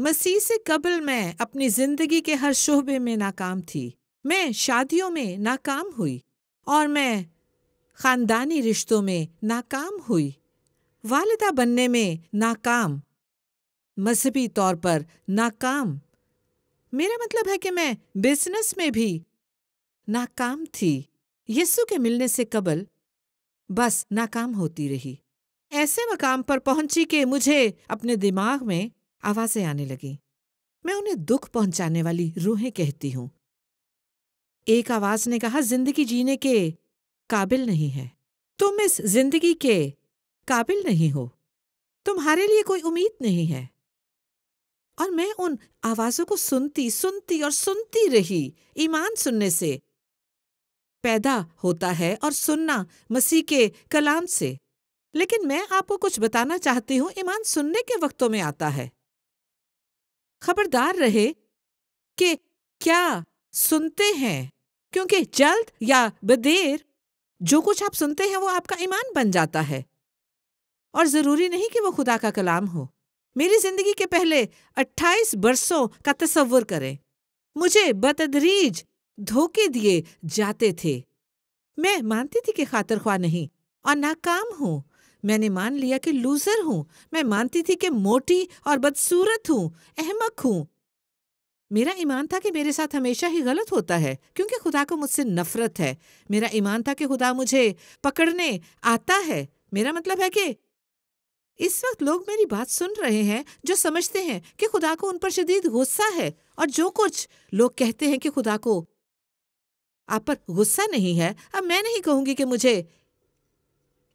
مسیح سے قبل میں اپنی زندگی کے ہر شعبے میں ناکام تھی۔ میں شادیوں میں ناکام ہوئی اور میں خاندانی رشتوں میں ناکام ہوئی، والدہ بننے میں ناکام، مذہبی طور پر ناکام۔ میرا مطلب ہے کہ میں بزنس میں بھی ناکام تھی۔ یسوع کے ملنے سے قبل بس ناکام ہوتی رہی، ایسے مقام پر پہنچی کہ مجھے اپنے دماغ میں آوازیں آنے لگیں۔ میں انہیں دکھ پہنچانے والی روحیں کہتی ہوں۔ ایک آواز نے کہا، زندگی جینے کے قابل نہیں ہے، تم اس زندگی کے قابل نہیں ہو، تمہارے لیے کوئی امید نہیں ہے۔ اور میں ان آوازوں کو سنتی اور سنتی رہی۔ ایمان سننے سے پیدا ہوتا ہے اور سننا مسیح کے کلام سے۔ لیکن میں آپ کو کچھ بتانا چاہتی ہوں، ایمان سننے کے وقتوں میں آتا ہے۔ خبردار رہے کہ کیا سنتے ہیں، کیونکہ جلد یا بدیر جو کچھ آپ سنتے ہیں وہ آپ کا ایمان بن جاتا ہے، اور ضروری نہیں کہ وہ خدا کا کلام ہو۔ میری زندگی کے پہلے 28 برسوں کا تصور کریں، مجھے بتدریج دھوکے دیے جاتے تھے۔ میں مانتی تھی کہ خاطر خواہ نہیں اور ناکام ہوں۔ میں نے مان لیا کہ لوزر ہوں۔ میں مانتی تھی کہ موٹی اور بدصورت ہوں، احمق ہوں۔ میرا ایمان تھا کہ میرے ساتھ ہمیشہ ہی غلط ہوتا ہے، کیونکہ خدا کو مجھ سے نفرت ہے۔ میرا ایمان تھا کہ خدا مجھے پکڑنے آتا ہے۔ میرا مطلب ہے کہ اس وقت لوگ میری بات سن رہے ہیں جو سمجھتے ہیں کہ خدا کو ان پر شدید غصہ ہے، اور جو کچھ لوگ کہتے ہیں کہ خدا کو آپ پر غصہ نہیں ہے۔ اب میں نہیں کہوں گی کہ مجھے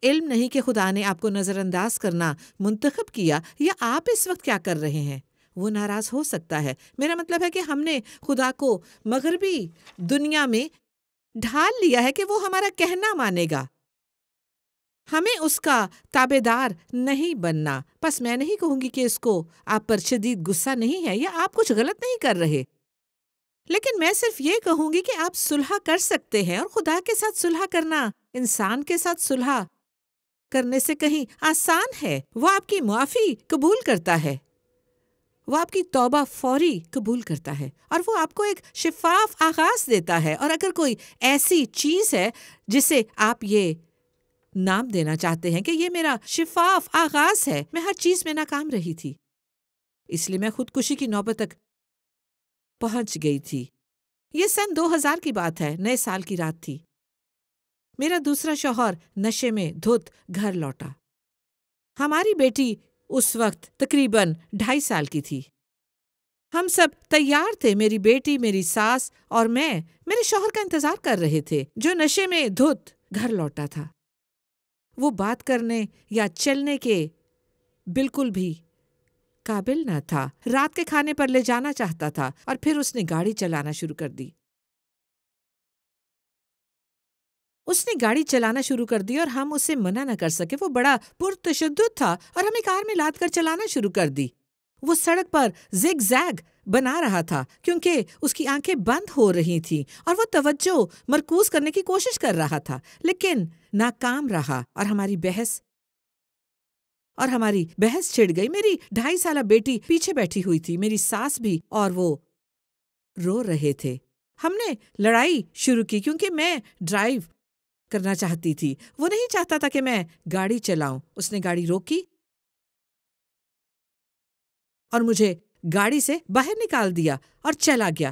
علم نہیں کہ خدا نے آپ کو نظر انداز کرنا منتخب کیا، یا آپ اس وقت کیا کر رہے ہیں، وہ ناراض ہو سکتا ہے۔ میرا مطلب ہے کہ ہم نے خدا کو مغربی دنیا میں ڈھال لیا ہے کہ وہ ہمارا کہنا مانے گا، ہمیں اس کا تابع دار نہیں بننا۔ بس میں نہیں کہوں گی کہ اس کو آپ پر شدید غصہ نہیں ہے یا آپ کچھ غلط نہیں کر رہے، لیکن میں صرف یہ کہوں گی کہ آپ صلح کر سکتے ہیں، اور خدا کے ساتھ صلح کرنا انسان کے ساتھ صلح کرنے سے کہیں آسان ہے۔ وہ آپ کی معافی قبول کرتا ہے، وہ آپ کی توبہ فوری قبول کرتا ہے، اور وہ آپ کو ایک شفاف آغاز دیتا ہے۔ اور اگر کوئی ایسی چیز ہے جسے آپ یہ نام دینا چاہتے ہیں کہ یہ میرا شفاف آغاز ہے، میں ہر چیز میں ناکام رہی تھی، اس لیے میں خودکشی کی نوبت تک پہنچ گئی تھی۔ یہ سن 2000 کی بات ہے، نئے سال کی رات تھی۔ میرا دوسرا شوہر نشے میں دھت گھر لوٹا۔ ہماری بیٹی اس وقت تقریباً 2.5 سال کی تھی۔ ہم سب تیار تھے، میری بیٹی، میری ساس اور میں میرے شوہر کا انتظار کر رہے تھے، جو نشے میں دھت گھر لوٹا تھا۔ وہ بات کرنے یا چلنے کے بالکل بھی قابل نہ تھا۔ رات کے کھانے پر لے جانا چاہتا تھا، اور پھر اس نے گاڑی چلانا شروع کر دی۔ اور ہم اسے منع نہ کر سکے۔ وہ بڑا پرتشدد تھا اور ہمیں کار میں لاد کر چلانا شروع کر دی۔ وہ سڑک پر زگ زیگ بنا رہا تھا کیونکہ اس کی آنکھیں بند ہو رہی تھیں، اور وہ توجہ مرکوز کرنے کی کوشش کر رہا تھا، لیکن ناکام رہا، اور ہماری بحث چھڑ گئی۔ میری 2.5 سالہ بیٹی پیچھے بیٹھی ہوئی تھی، میری ساس بھی، اور وہ رو رہے تھے۔ ہم نے لڑائی شروع کی کیونکہ میں ڈرائیو کرنا چاہتی تھی، وہ نہیں چاہتا تھا کہ میں گاڑی چلاؤں۔ اس نے گاڑی روکی اور مجھے گاڑی سے باہر نکال دیا اور چلا گیا۔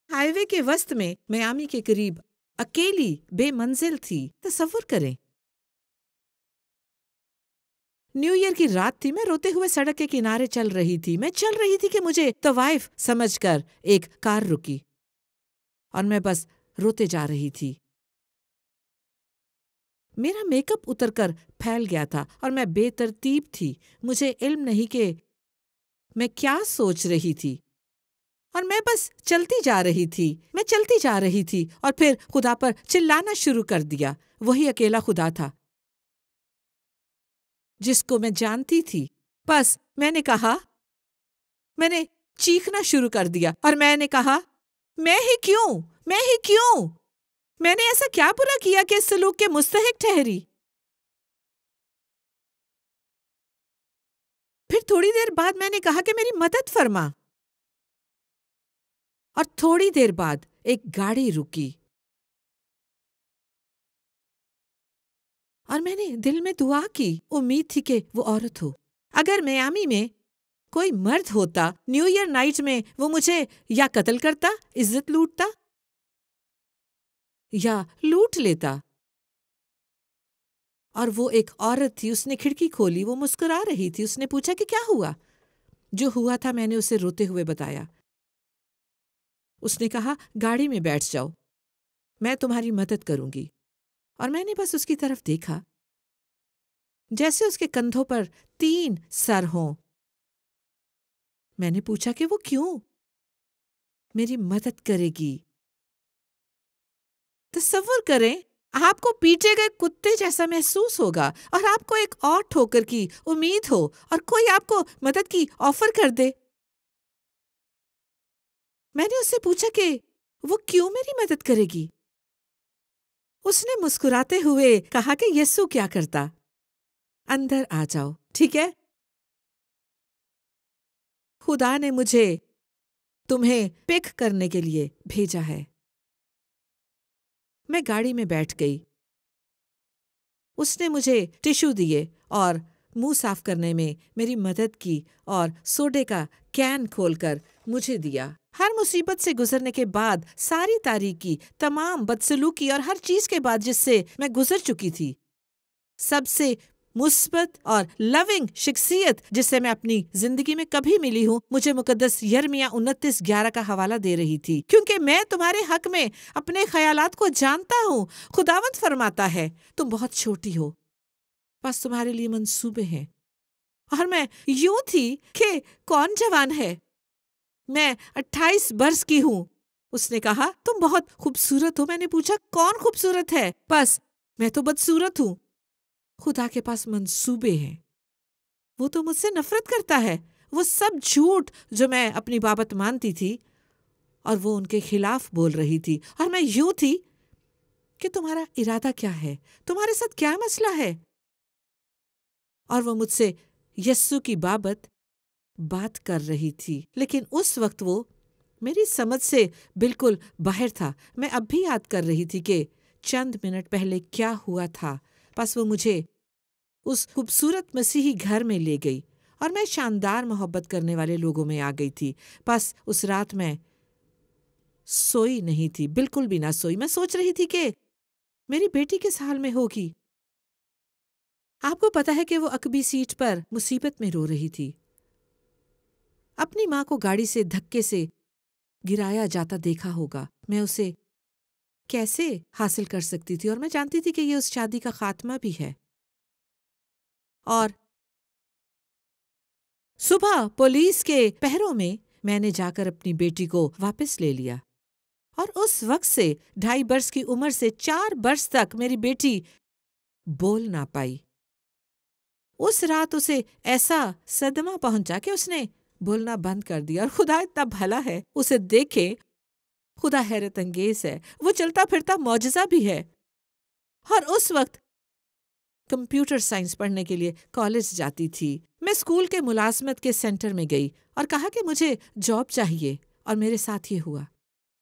ہائی وے کے وسط میں میامی کے قریب اکیلی بے منزل تھی۔ تصور کریں، نیو ایئر کی رات تھی، میں روتے ہوئے سڑک کے کنارے چل رہی تھی کہ مجھے طوائف سمجھ کر ایک کار رکی، اور میں بس روتے جا رہی تھی۔ میرا میک اپ اتر کر پھیل گیا تھا اور میں بے ترتیب تھی۔ مجھے علم نہیں کہ میں کیا سوچ رہی تھی، اور میں بس چلتی جا رہی تھی اور پھر خدا پر چلانا شروع کر دیا۔ وہی اکیلا خدا تھا جس کو میں جانتی تھی۔ بس میں نے چیخنا شروع کر دیا، اور میں نے کہا، میں ہی کیوں؟ میں نے ایسا کیا برا کیا کہ اس سلوک کے مستحق ٹھہری؟ پھر تھوڑی دیر بعد میں نے کہا کہ میری مدد فرما، اور تھوڑی دیر بعد ایک گاڑی رکی اور میں نے دل میں دعا کی، امید تھی کہ وہ عورت ہو۔ اگر میامی میں کوئی مرد ہوتا، نیو ایئر نائٹ میں وہ مجھے یا قتل کرتا، عزت لوٹتا یا لوٹ لیتا، اور وہ ایک عورت تھی، اس نے کھڑکی کھولی، وہ مسکرا رہی تھی، اس نے پوچھا کہ کیا ہوا؟ جو ہوا تھا میں نے اسے روتے ہوئے بتایا۔ اس نے کہا گاڑی میں بیٹھ جاؤ، میں تمہاری مدد کروں گی، اور میں نے بس اس کی طرف دیکھا جیسے اس کے کندھوں پر 3 سر ہوں۔ میں نے پوچھا کہ وہ کیوں میری مدد کرے گی؟ تصور کریں، آپ کو پیٹے گئے کتے جیسا محسوس ہوگا، اور آپ کو ایک اور ٹھوکر کی امید ہو، اور کوئی آپ کو مدد کی آفر کر دے۔ میں نے اس سے پوچھا کہ وہ کیوں میری مدد کرے گی؟ اس نے مسکراتے ہوئے کہا کہ یسوع کیا کرتا، اندر آ جاؤ، ٹھیک ہے؟ خدا نے مجھے تمہیں پک کرنے کے لیے بھیجا ہے۔ میں گاڑی میں بیٹھ گئی، اس نے مجھے ٹشو دیے اور منہ صاف کرنے میں میری مدد کی، اور سوڈے کا کین کھول کر مجھے دیا۔ ہر مصیبت سے گزرنے کے بعد، ساری تاریکی، تمام بدسلوکی اور ہر چیز کے بعد جس سے میں گزر چکی تھی، سب سے مثبت اور لونگ شخصیت جس سے میں اپنی زندگی میں کبھی ملی ہوں، مجھے مقدس یرمیہ 29:11 کا حوالہ دے رہی تھی، کیونکہ میں تمہارے حق میں اپنے خیالات کو جانتا ہوں، خداوند فرماتا ہے، تم بہت چھوٹی ہو، بس تمہارے لیے منصوبے ہیں۔ اور میں یوں تھی کہ کون جوان ہے؟ میں 28 برس کی ہوں۔ اس نے کہا تم بہت خوبصورت ہو۔ میں نے پوچھا کون خوبصورت ہے؟ بس میں تو بدصورت ہوں۔ خدا کے پاس منصوبے ہیں، وہ تو مجھ سے نفرت کرتا ہے۔ وہ سب جھوٹ جو میں اپنی بابت مانتی تھی، اور وہ ان کے خلاف بول رہی تھی، اور میں یوں تھی کہ تمہارا ارادہ کیا ہے؟ تمہارے ساتھ کیا مسئلہ ہے؟ اور وہ مجھ سے یسوع کی بابت بات کر رہی تھی، لیکن اس وقت وہ میری سمجھ سے بالکل باہر تھا۔ میں اب بھی یاد کر رہی تھی کہ چند منٹ پہلے کیا ہوا تھا۔ پس وہ مجھے اس خوبصورت مسیحی گھر میں لے گئی، اور میں شاندار محبت کرنے والے لوگوں میں آ گئی تھی۔ پس اس رات میں سوئی نہیں تھی، بالکل بھی نہ سوئی۔ میں سوچ رہی تھی کہ میری بیٹی کس حال میں ہوگی۔ آپ کو پتا ہے کہ وہ عقبی سیٹ پر مصیبت میں رو رہی تھی۔ اپنی ماں کو گاڑی سے دھکے سے گرایا جاتا دیکھا ہوگا۔ میں اسے کیسے حاصل کر سکتی تھی، اور میں جانتی تھی کہ یہ اس شادی کا خاتمہ بھی ہے۔ اور صبح پولیس کے پہروں میں نے جا کر اپنی بیٹی کو واپس لے لیا، اور اس وقت سے 2.5 برس کی عمر سے 4 برس تک میری بیٹی بول نہ پائی۔ اس رات اسے ایسا صدمہ پہنچا کہ اس نے بولنا بند کر دیا، اور خدا اتنا بھلا ہے، اسے دیکھے، خدا حیرت انگیز ہے، وہ چلتا پھرتا معجزہ بھی ہے۔ اور اس وقت کمپیوٹر سائنس پڑھنے کے لیے کالج جاتی تھی۔ میں اسکول کے ملازمت کے سینٹر میں گئی اور کہا کہ مجھے جاب چاہیے، اور میرے ساتھ یہ ہوا۔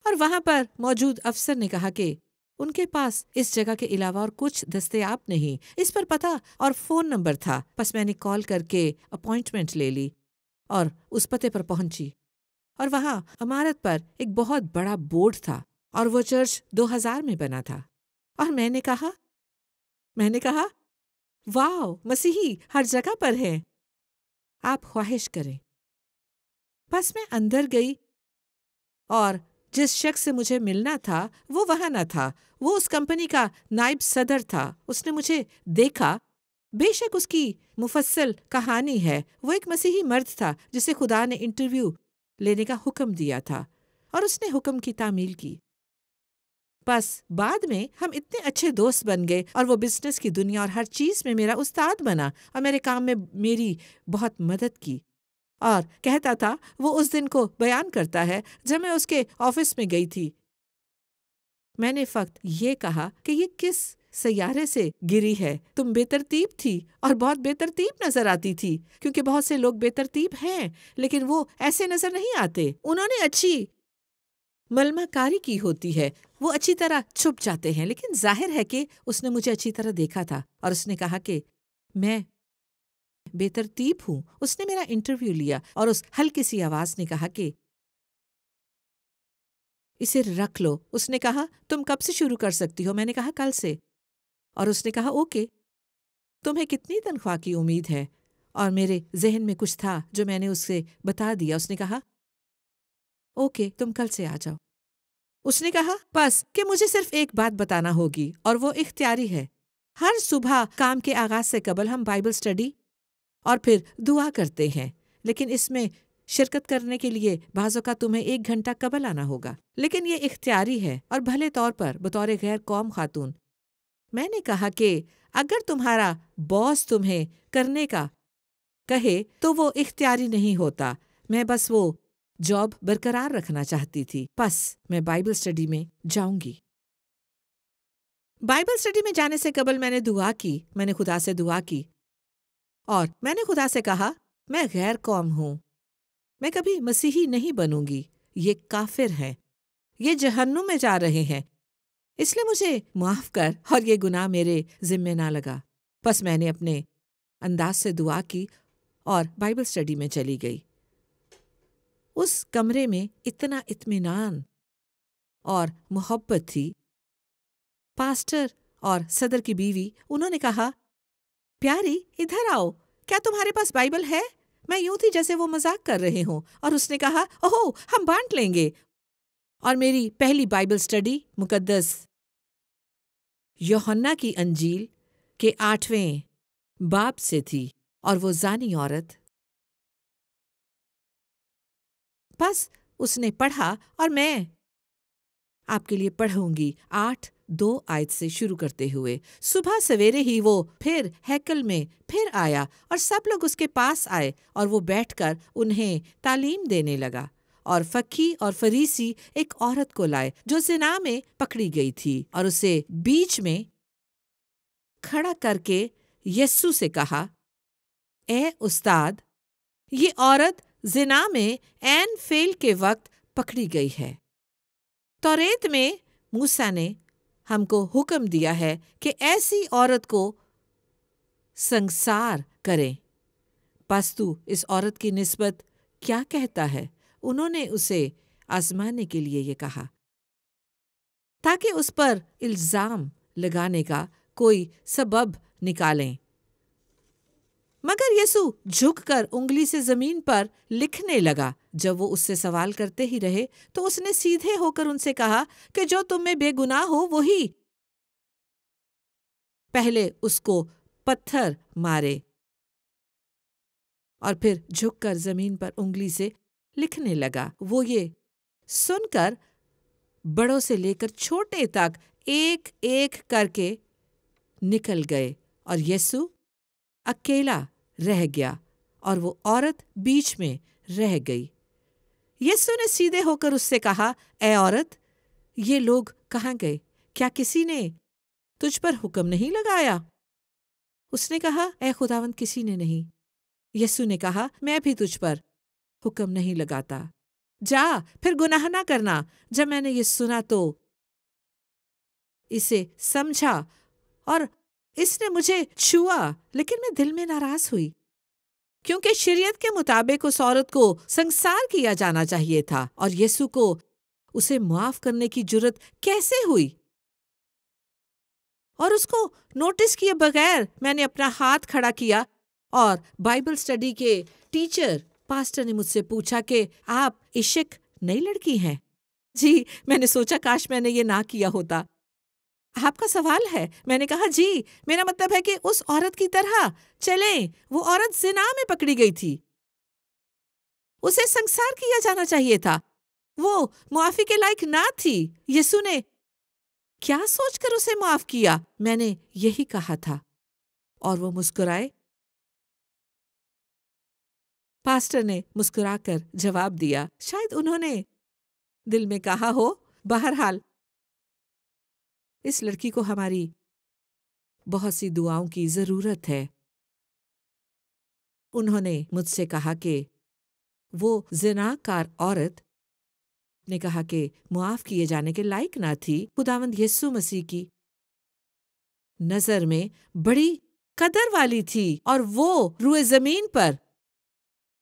اور وہاں پر موجود افسر نے کہا کہ ان کے پاس اس جگہ کے علاوہ اور کچھ دستیاب نہیں۔ اس پر پتہ اور فون نمبر تھا، بس میں نے کال کر کے اپوائنٹمنٹ لے لی اور اس پتے پر پہنچی، اور وہاں عمارت پر ایک بہت بڑا بورڈ تھا، اور وہ چرچ 2000 میں بنا تھا۔ اور میں نے کہا واو، مسیحی ہر جگہ پر ہیں، آپ خواہش کریں۔ بس میں اندر گئی، اور جس شخص سے مجھے ملنا تھا وہ وہاں نہ تھا۔ وہ اس کمپنی کا نائب صدر تھا۔ اس نے مجھے دیکھا، بے شک اس کی مفصل کہانی ہے۔ وہ ایک مسیحی مرد تھا جسے خدا نے انٹرویو لینے کا حکم دیا تھا، اور اس نے حکم کی تعمیل کی۔ بس بعد میں ہم اتنے اچھے دوست بن گئے، اور وہ بزنس کی دنیا اور ہر چیز میں میرا استاد بنا، اور میرے کام میں میری بہت مدد کی۔ اور کہتا تھا، وہ اس دن کو بیان کرتا ہے جب میں اس کے آفس میں گئی تھی، میں نے فقط یہ کہا کہ یہ کس سیارے سے گری ہے۔ تم بے ترتیب تھی اور بہت بے ترتیب نظر آتی تھی، کیونکہ بہت سے لوگ بے ترتیب ہیں لیکن وہ ایسے نظر نہیں آتے۔ انہوں نے اچھی ملمہ کاری کی ہوتی ہے، وہ اچھی طرح چھپ جاتے ہیں، لیکن ظاہر ہے کہ اس نے مجھے اچھی طرح دیکھا تھا اور اس نے کہا کہ میں بے ترتیب ہوں۔ اس نے میرا انٹرویو لیا اور اس ہلکی سی آواز نے کہا کہ اسے رکھ لو۔ اس نے کہا تم کب سے شروع کر سکتی ہو؟ میں نے کہا کل سے۔ اور اس نے کہا اوکے، تمہیں کتنی تنخواہ کی امید ہے؟ اور میرے ذہن میں کچھ تھا جو میں نے اس سے بتا دیا۔ اس نے کہا اوکے، تم کل سے آ جاؤ۔ اس نے کہا بس کہ مجھے صرف ایک بات بتانا ہوگی اور وہ اختیاری ہے۔ ہر صبح کام کے آغاز سے قبل ہم بائبل سٹڈی اور پھر دعا کرتے ہیں، لیکن اس میں شرکت کرنے کے لیے بعض اوقات تمہیں 1 گھنٹہ قبل آنا ہوگا، لیکن یہ اختیاری ہے اور بھلے طور پر بطور غیر قوم خاتون۔ میں نے کہا کہ اگر تمہارا باس تمہیں کرنے کا کہے تو وہ اختیاری نہیں ہوتا، میں بس وہ جاب برقرار رکھنا چاہتی تھی، بس میں بائبل سٹڈی میں جاؤں گی۔ بائبل سٹڈی میں جانے سے قبل میں نے دعا کی، میں نے خدا سے دعا کی اور میں نے خدا سے کہا میں غیر قوم ہوں، میں کبھی مسیحی نہیں بنوں گی، یہ کافر ہیں، یہ جہنم میں جا رہے ہیں، اس لیے مجھے معاف کر اور یہ گناہ میرے ذمے نہ لگا۔ بس میں نے اپنے انداز سے دعا کی اور بائبل سٹڈی میں چلی گئی۔ اس کمرے میں اتنا اطمینان اور محبت تھی۔ پاسٹر اور صدر کی بیوی انہوں نے کہا پیاری ادھر آؤ، کیا تمہارے پاس بائبل ہے؟ میں یوں تھی جیسے وہ مذاق کر رہے ہوں، اور اس نے کہا اوہ ہم بانٹ لیں گے۔ اور میری پہلی بائبل سٹڈی مقدس یوحنا کی انجیل کے 8ویں باب سے تھی، اور وہ زانی عورت۔ بس اس نے پڑھا اور میں آپ کے لیے پڑھوں گی 8:2 آیت سے شروع کرتے ہوئے۔ صبح سویرے ہی وہ پھر ہیکل میں پھر آیا اور سب لوگ اس کے پاس آئے اور وہ بیٹھ کر انہیں تعلیم دینے لگا۔ اور فقیہ اور فریسی ایک عورت کو لائے جو زنا میں پکڑی گئی تھی، اور اسے بیچ میں کھڑا کر کے یسوع سے کہا اے استاد، یہ عورت زنا میں عین فعل کے وقت پکڑی گئی ہے۔ توریت میں موسیٰ نے ہم کو حکم دیا ہے کہ ایسی عورت کو سنگسار کریں، پس تو اس عورت کی نسبت کیا کہتا ہے؟ انہوں نے اسے آزمانے کے لیے یہ کہا تاکہ اس پر الزام لگانے کا کوئی سبب نکالیں۔ مگر یسوع جھک کر انگلی سے زمین پر لکھنے لگا۔ جب وہ اس سے سوال کرتے ہی رہے تو اس نے سیدھے ہو کر ان سے کہا کہ جو تم میں بے گناہ ہو وہی پہلے اس کو پتھر مارے، اور پھر جھک کر زمین پر انگلی سے لکھنے لگا۔ وہ یہ سن کر بڑوں سے لے کر چھوٹے تک ایک ایک کر کے نکل گئے، اور یسوع اکیلا رہ گیا اور وہ عورت بیچ میں رہ گئی۔ یسوع نے سیدھے ہو کر اس سے کہا اے عورت، یہ لوگ کہاں گئے؟ کیا کسی نے تجھ پر حکم نہیں لگایا؟ اس نے کہا اے خداوند، کسی نے نہیں۔ یسوع نے کہا میں بھی تجھ پر حکم نہیں لگاتا، جا پھر گناہ نہ کرنا۔ جب میں نے یہ سنا تو اسے سمجھا اور اس نے مجھے چھوا، لیکن میں دل میں ناراض ہوئی، کیونکہ شریعت کے مطابق اس عورت کو سنگسار کیا جانا چاہیے تھا، اور یسوع کو اسے معاف کرنے کی جرت کیسے ہوئی؟ اور اس کو نوٹس کیے بغیر میں نے اپنا ہاتھ کھڑا کیا، اور بائبل سٹڈی کے ٹیچر پاسٹر نے مجھ سے پوچھا کہ آپ عشق نئی لڑکی ہیں؟ جی، میں نے سوچا کاش میں نے یہ نہ کیا ہوتا۔ آپ کا سوال ہے؟ میں نے کہا جی، میرا مطلب ہے کہ اس عورت کی طرح چلیں۔ وہ عورت زنا میں پکڑی گئی تھی، اسے سنگسار کیا جانا چاہیے تھا، وہ معافی کے لائق نہ تھی۔ یسوع نے کیا سوچ کر اسے معاف کیا؟ میں نے یہی کہا تھا، اور وہ مسکرائے۔ پاسٹر نے مسکرا کر جواب دیا، شاید انہوں نے دل میں کہا ہو، بہرحال اس لڑکی کو ہماری بہت سی دعاؤں کی ضرورت ہے۔ انہوں نے مجھ سے کہا کہ وہ زناکار عورت نے کہا کہ معاف کیے جانے کے لائق نہ تھی، خداوند یسوع مسیح کی نظر میں بڑی قدر والی تھی، اور وہ روئے زمین پر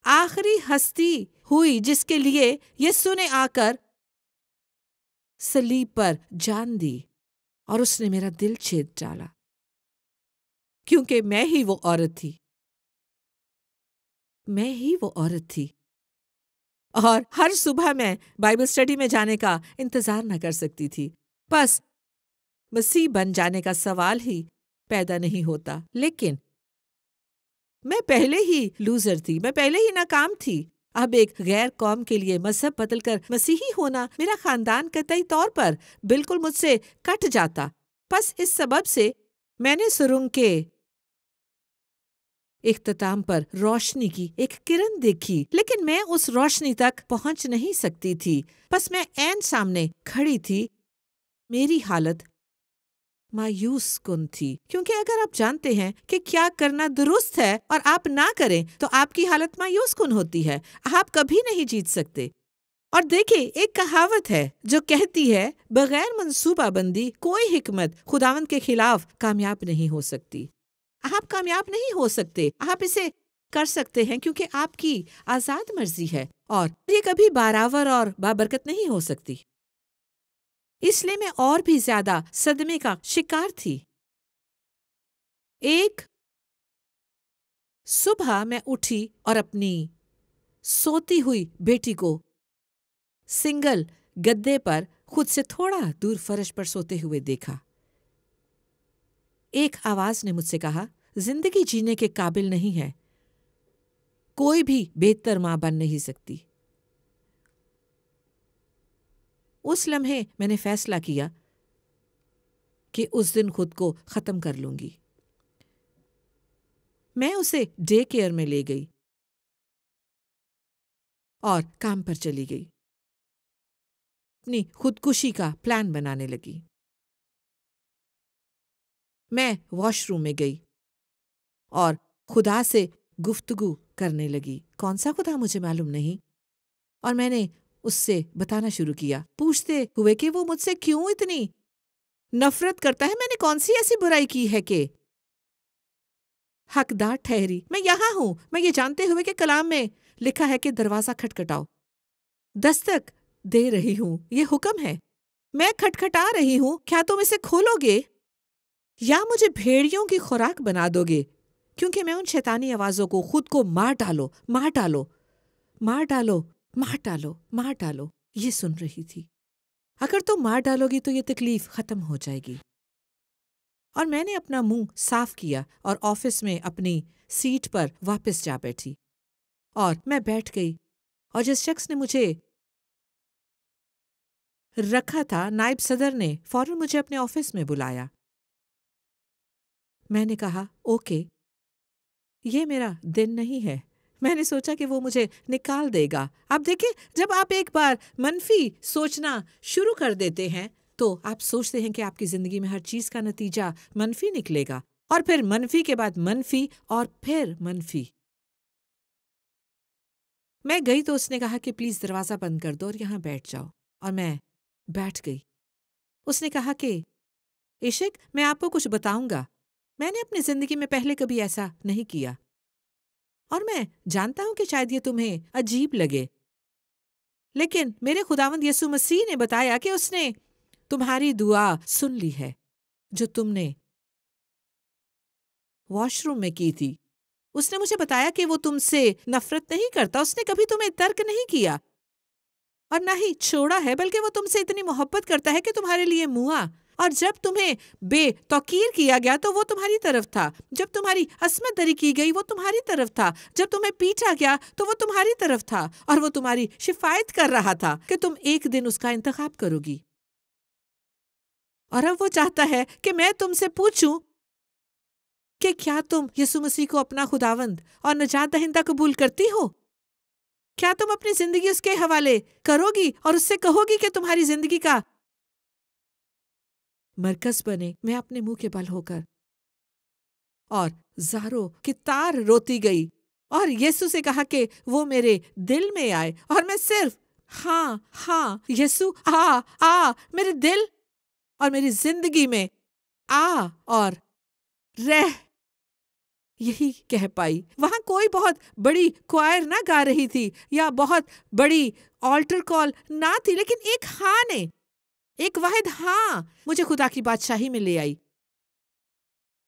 آخری ہستی ہوئی جس کے لیے یسوع نے آ کر صلیب پر جان دی، اور اس نے میرا دل چھید ڈالا، کیونکہ میں ہی وہ عورت تھی، میں ہی وہ عورت تھی۔ اور ہر صبح میں بائبل اسٹڈی میں جانے کا انتظار نہ کر سکتی تھی، بس مسیح بن جانے کا سوال ہی پیدا نہیں ہوتا۔ لیکن میں پہلے ہی لوزر تھی، میں پہلے ہی ناکام تھی۔ اب ایک غیر قوم کے لیے مذہب بدل کر مسیحی ہونا، میرا خاندان قطعی طور پر بالکل مجھ سے کٹ جاتا۔ بس اس سبب سے میں نے سرنگ کے اختتام پر روشنی کی ایک کرن دیکھی، لیکن میں اس روشنی تک پہنچ نہیں سکتی تھی۔ بس میں عین سامنے کھڑی تھی۔ میری حالت مایوس کن تھی، کیونکہ اگر آپ جانتے ہیں کہ کیا کرنا درست ہے اور آپ نہ کریں تو آپ کی حالت مایوس کن ہوتی ہے، آپ کبھی نہیں جیت سکتے۔ اور دیکھیں، ایک کہاوت ہے جو کہتی ہے بغیر منصوبہ بندی کوئی حکمت خداوند کے خلاف کامیاب نہیں ہو سکتی۔ آپ کامیاب نہیں ہو سکتے، آپ اسے کر سکتے ہیں کیونکہ آپ کی آزاد مرضی ہے، اور یہ کبھی باراور اور بابرکت نہیں ہو سکتی۔ اس لیے میں اور بھی زیادہ صدمے کا شکار تھی۔ ایک صبح میں اٹھی اور اپنی سوتی ہوئی بیٹی کو سنگل گدے پر خود سے تھوڑا دور فرش پر سوتے ہوئے دیکھا۔ ایک آواز نے مجھ سے کہا، زندگی جینے کے قابل نہیں ہے، کوئی بھی بہتر ماں بن نہیں سکتی۔ اس لمحے میں نے فیصلہ کیا کہ اس دن خود کو ختم کر لوں گی۔ میں اسے ڈے کیئر میں لے گئی اور کام پر چلی گئی، اپنی خودکشی کا پلان بنانے لگی۔ میں واش روم میں گئی اور خدا سے گفتگو کرنے لگی۔ کون سا خدا مجھے معلوم نہیں، اور میں نے اس سے بتانا شروع کیا، پوچھتے ہوئے کہ وہ مجھ سے کیوں اتنی نفرت کرتا ہے، میں نے کون سی ایسی برائی کی ہے کہ حقدار ٹھہری۔ میں یہاں ہوں، میں یہ جانتے ہوئے کہ کلام میں لکھا ہے کہ دروازہ کھٹکھٹاؤ، دستک دے رہی ہوں، یہ حکم ہے، میں کھٹکھٹا رہی ہوں، کیا تم اسے کھولو گے یا مجھے بھیڑیوں کی خوراک بنا دو گے؟ کیونکہ میں ان شیطانی آوازوں کو خود کو مار ڈالو، مار ڈالو، مار ڈالو، مار ڈالو، مار ڈالو یہ سن رہی تھی۔ اگر تم مار ڈالو گی تو یہ تکلیف ختم ہو جائے گی۔ اور میں نے اپنا منہ صاف کیا اور آفس میں اپنی سیٹ پر واپس جا بیٹھی، اور میں بیٹھ گئی، اور جس شخص نے مجھے رکھا تھا، نائب صدر نے فوراً مجھے اپنے آفس میں بلایا۔ میں نے کہا اوکے، یہ میرا دن نہیں ہے۔ میں نے سوچا کہ وہ مجھے نکال دے گا۔ اب دیکھیں، جب آپ ایک بار منفی سوچنا شروع کر دیتے ہیں تو آپ سوچتے ہیں کہ آپ کی زندگی میں ہر چیز کا نتیجہ منفی نکلے گا، اور پھر منفی کے بعد منفی، اور پھر منفی۔ میں گئی تو اس نے کہا کہ پلیز دروازہ بند کر دو اور یہاں بیٹھ جاؤ، اور میں بیٹھ گئی۔ اس نے کہا کہ عشق، میں آپ کو کچھ بتاؤں گا، میں نے اپنی زندگی میں پہلے کبھی ایسا نہیں کیا، اور میں جانتا ہوں کہ شاید یہ تمہیں عجیب لگے، لیکن میرے خداوند یسوع مسیح نے بتایا کہ اس نے تمہاری دعا سن لی ہے جو تم نے واش روم میں کی تھی۔ اس نے مجھے بتایا کہ وہ تم سے نفرت نہیں کرتا، اس نے کبھی تمہیں ترک نہیں کیا اور نہ ہی چھوڑا ہے، بلکہ وہ تم سے اتنی محبت کرتا ہے کہ تمہارے لیے موا۔ اور جب تمہیں بے توقیر کیا گیا تو وہ تمہاری طرف تھا، جب تمہاری عصمت دری کی گئی وہ تمہاری طرف تھا، جب تمہیں پیٹا گیا تو وہ تمہاری طرف تھا، اور وہ تمہاری شفایت کر رہا تھا کہ تم ایک دن اس کا انتخاب کرو گی۔ اور اب وہ چاہتا ہے کہ میں تم سے پوچھوں کہ کیا تم یسوع مسیح کو اپنا خداوند اور نجات دہندہ قبول کرتی ہو؟ کیا تم اپنی زندگی اس کے حوالے کرو گی اور اس سے کہو گی کہ تمہاری زندگی کا مرکز بنے؟ میں اپنے منہ کے بل ہو کر اور زاروں کی تار روتی گئی اور یسوع سے کہا کہ وہ میرے دل میں آئے، اور میں صرف ہاں ہاں یسوع آ میرے دل اور میری زندگی میں آ اور رہ، یہی کہہ پائی۔ وہاں کوئی بہت بڑی کوائر نہ گا رہی تھی یا بہت بڑی آلٹر کال نہ تھی، لیکن ایک ہاں نے، ایک واحد ہاں مجھے خدا کی بادشاہی میں لے آئی۔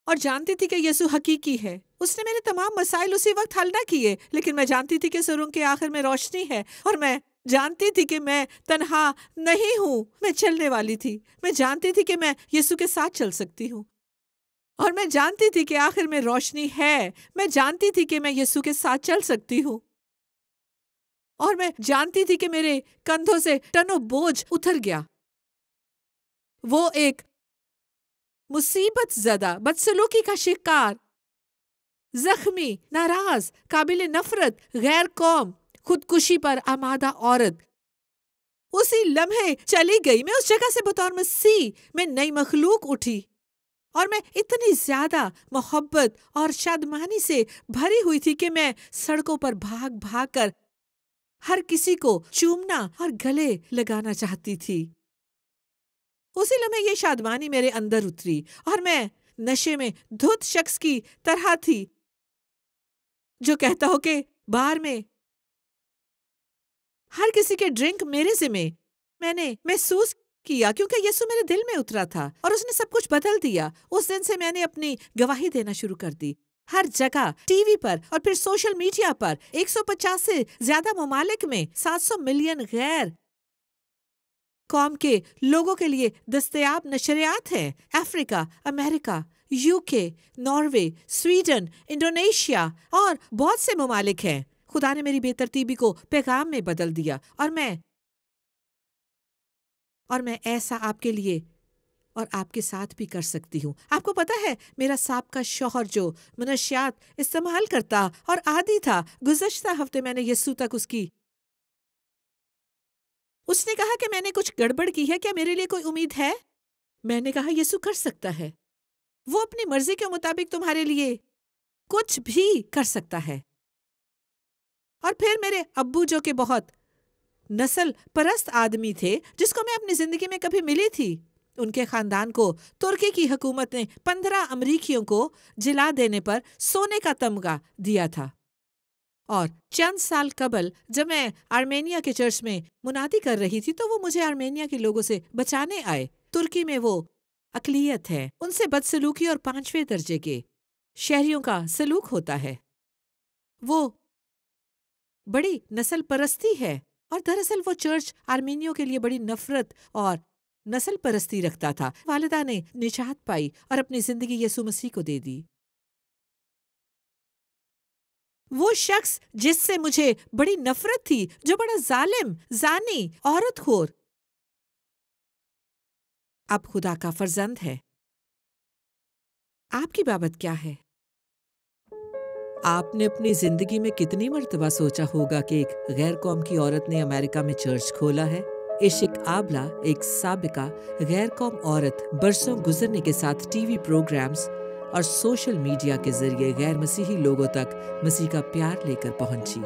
اور جانتی تھی کہ یسوع حقیقی ہے۔ اس نے میرے تمام مسائل اسی وقت حل نہ کیے، لیکن میں جانتی تھی کہ سرنگ کے آخر میں روشنی ہے، اور میں جانتی تھی کہ میں تنہا نہیں ہوں، میں چلنے والی تھی۔ میں جانتی تھی کہ میں یسوع کے ساتھ چل سکتی ہوں، اور میں جانتی تھی کہ آخر میں روشنی ہے۔ میں جانتی تھی کہ میں یسوع کے ساتھ چل سکتی ہوں، اور میں جانتی تھی کہ میرے کندھوں سے ٹنوں بوجھ اتر گیا۔ وہ ایک مصیبت زدہ، بدسلوکی کا شکار، زخمی، ناراض، قابل نفرت، غیر قوم، خودکشی پر آمادہ عورت اسی لمحے چلی گئی۔ میں اس جگہ سے بطور مسیح میں نئی مخلوق اٹھی، اور میں اتنی زیادہ محبت اور شادمانی سے بھری ہوئی تھی کہ میں سڑکوں پر بھاگ بھاگ کر ہر کسی کو چومنا اور گلے لگانا چاہتی تھی۔ اسی لمحے یہ شادمانی میرے اندر اتری، اور میں نشے میں دھت شخص کی طرح تھی جو کہتا ہو کہ بار میں ہر کسی کے ڈرنک میرے ذمہ۔ میں نے محسوس کیا کیونکہ یسوع میرے دل میں اترا تھا، اور اس نے سب کچھ بدل دیا۔ اس دن سے میں نے اپنی گواہی دینا شروع کر دی، ہر جگہ، ٹی وی پر اور پھر سوشل میڈیا پر۔ 150 سے زیادہ ممالک میں 700 ملین غیر قوم کے لوگوں کے لیے دستیاب نشریات ہیں۔ افریقہ، امریکہ، UK، ناروے، سویڈن، انڈونیشیا اور بہت سے ممالک ہیں۔ خدا نے میری بے ترتیبی کو پیغام میں بدل دیا، اور میں ایسا آپ کے لیے اور آپ کے ساتھ بھی کر سکتی ہوں۔ آپ کو پتا ہے، میرا سابقہ شوہر جو منشیات استعمال کرتا اور عادی تھا، گزشتہ ہفتے میں نے یسوع تک اس نے کہا کہ میں نے کچھ گڑبڑ کی ہے، کیا میرے لیے کوئی امید ہے؟ میں نے کہا یسوع کر سکتا ہے، وہ اپنی مرضی کے مطابق تمہارے لیے کچھ بھی کر سکتا ہے۔ اور پھر میرے ابو جو کہ بہت نسل پرست آدمی تھے، جس کو میں اپنی زندگی میں کبھی ملی تھی، ان کے خاندان کو ترکی کی حکومت نے 15 امریکیوں کو جلا دینے پر سونے کا تمغہ دیا تھا۔ اور چند سال قبل جب میں آرمینیا کے چرچ میں منادی کر رہی تھی تو وہ مجھے آرمینیا کے لوگوں سے بچانے آئے۔ ترکی میں وہ اقلیت ہے، ان سے بدسلوکی اور 5ویں درجے کے شہریوں کا سلوک ہوتا ہے۔ وہ بڑی نسل پرستی ہے، اور دراصل وہ چرچ آرمینیوں کے لیے بڑی نفرت اور نسل پرستی رکھتا تھا۔ والدہ نے نجات پائی اور اپنی زندگی یسوع مسیح کو دے دی۔ وہ شخص جس سے مجھے بڑی نفرت تھی، جو بڑا ظالم، زانی، عورت خور، اب خدا کا فرزند ہے۔ آپ کی بابت کیا ہے؟ آپ نے اپنی زندگی میں کتنی مرتبہ سوچا ہوگا کہ ایک غیر قوم کی عورت نے امریکہ میں چرچ کھولا ہے؟ عشق آبلہ، ایک سابقہ غیر قوم عورت، برسوں گزرنے کے ساتھ ٹی وی پروگرامز اور سوشل میڈیا کے ذریعے غیر مسیحی لوگوں تک مسیح کا پیار لے کر پہنچی۔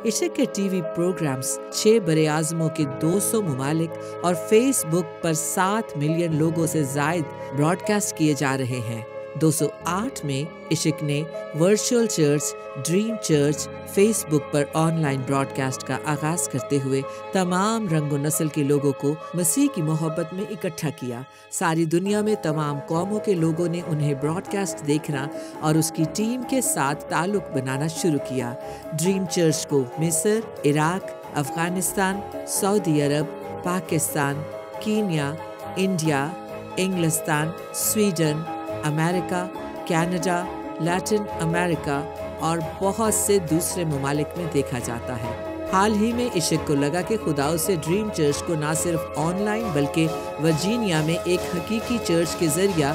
عشق کے ٹی وی پروگرامز 6 براعظموں کے 200 ممالک اور فیس بک پر 7 ملین لوگوں سے زائد براڈ کاسٹ کیے جا رہے ہیں۔ 2008 میں عشق نے virtual church dream church Facebook online لائن براڈ کاسٹ کا آغاز کرتے ہوئے تمام رنگ و نسل کے لوگوں کو مسیح کی محبت میں اکٹھا کیا۔ ساری دنیا میں تمام قوموں کے لوگوں نے انہیں براڈ کاسٹ دیکھنا اور اس کی ٹیم کے ساتھ تعلق بنانا شروع کیا۔ ڈریم چرچ کو مصر، عراق، افغانستان، سعودی عرب، پاکستان، کینیا، انڈیا، انگلستان، سویڈن، امریکہ، کینیڈا، لیٹن امریکہ اور بہت سے دوسرے ممالک میں دیکھا جاتا ہے۔ حال ہی میں عشق کو لگا کہ خدا اسے ڈریم چرچ کو نہ صرف آن لائن بلکہ ورجینیا میں ایک حقیقی چرچ کے ذریعہ